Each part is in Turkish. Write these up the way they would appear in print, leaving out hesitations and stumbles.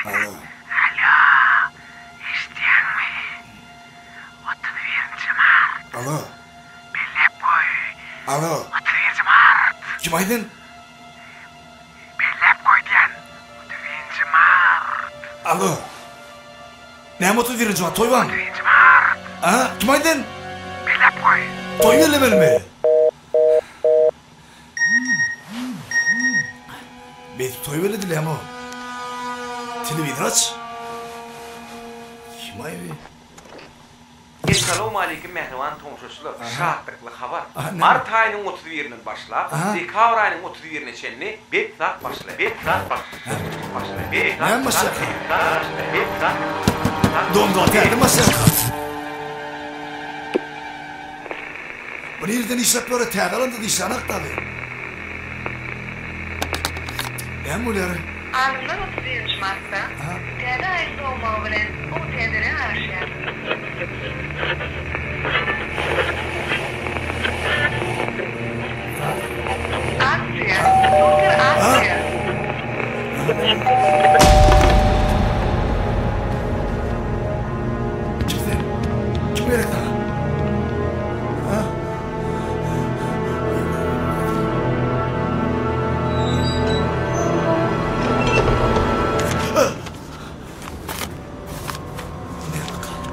Alo. İsteyen mi? 31 Mart. Alo. Bellep koy. Alo. 31 Mart. Kim aydın? Bellep koy diyen. 31 Mart. Alo. Ne motu verince var? Toy var mı? 31 Mart. Ha? Kim aydın? Bellep koy. Toy verilmeli mi? Belki toy verildi ama. Televizyon aç. Kim aydı? Assalamu alaykum mehriban tomuşçular. Şahatlıklı habar. Aha, ne? Mart ayının 31'inden başlap, Aha. dekabr ayının 31'ine çenli 5 saat başla. 5 saat başla. Başla. 5 saat. Ne başla? 5 saat. Dondu ataydı masaya. Bu nereden işlet böyle teğdalandı da işten aktadı. Ne bu yarı? Arzular 31 Mart'ta. Tede ayrısı olmağı bilen o tedere aşıya. Asya. Doktor Asya. Kimden? Kim gerek daha? Ha? Ne bakalım?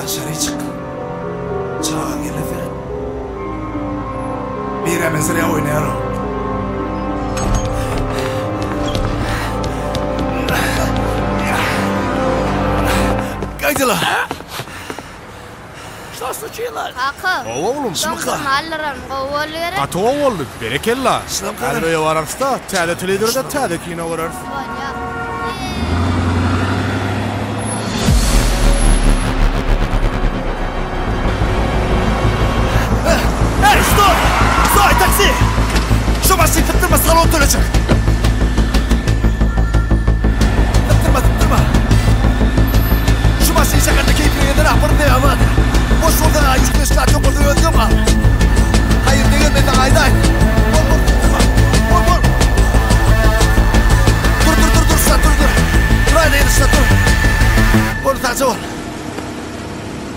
Aşağıya çık. Çağın geldi. Bir emezire oynayalım. Kaydılar. Что случилось? Hakkı. Oğlum, Doktor Mallar'ın kovalıyor. Ata oğlum, berekella. Şunam kadar. Alloya vararsa, täze televizyonda täze kino görür. Hey, stop! Sağ taksi! Şu masayı kıttırma, salon dönecek. Kıttırma. Şu masayı şakanda keyfine yedin, ahbarım devam hadi. Boş yolda üstüne çıkart yok orada öldüm al. Hayır değilmedi ayday. Bol kıttırma. Bol. Dur, sen dur. Dur ayda yedişle dur. Bunu taca ol.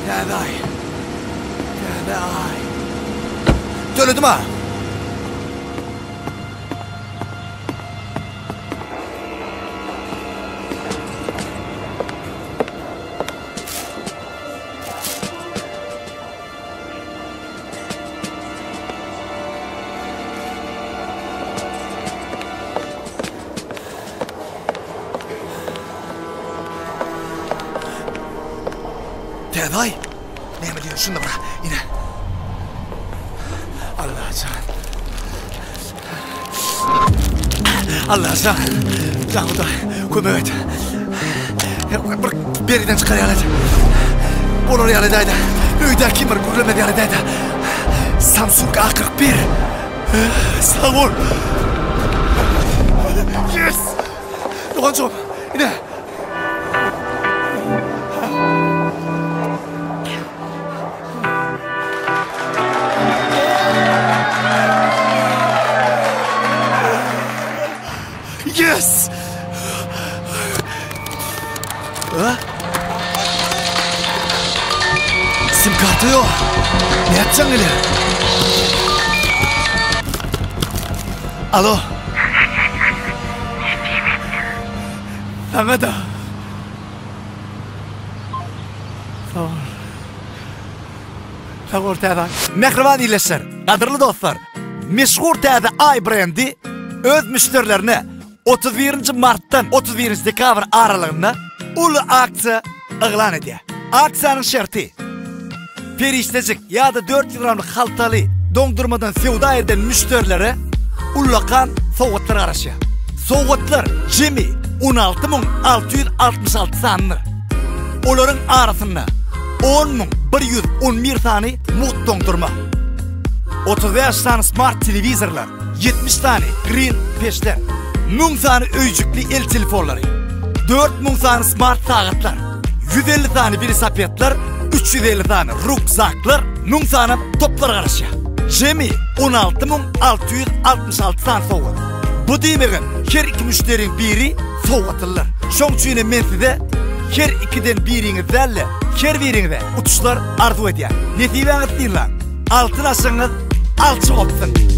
Yaday. Söyledim ha. Teday. Ne biliyorsun? Şunu da bırak. Yine. Allah can. Can Huday. Kömək et. Bırak beriden çıkar yalet. Bunu yaledeydi. Öyde kim var? Gürlemedi yaledeydi. Samsung A41. Sağ ol. Yes. Doğancığım. Yine. Yes! Ha? Sim kartı yok. Ne yapacaksın öyle? Alo. Sana da. Sağ ol Tədə. Mehriban iyileşler. Qadırlı dostlar. Meşhur Tədə Ay brendi öz müşterilerine 31 Mart'tan 31 dekabr aralığında ulu aksiya ilan ediyor. Aksiyanın şartı periştecik ya da 4 gramlık haltalı dondurmadan sevda eden müşterilere ulakan soğutlar araşıyor. Soğutlar cemi 16.666 sanlı. Onların arasında 10.111 tane mut dondurma, 35 tane smart televizorlar, 70 tane green peşler, 1000 tane öycüklü el telefonları, 4000 tane smart saatler, 150 tane velosipedler, 350 tane rükzaklar, 1000 tane toplar karışa. Jemi 16.666 tane soğuk. Bu demeğin her iki müşterinin biri soğutırlar. Şoň üçin men size her ikiden biriniz derle, her birinizde uçuşlar arzu edýär. Netibeňiz diýler. Altın aşyňyz alçy bolsun.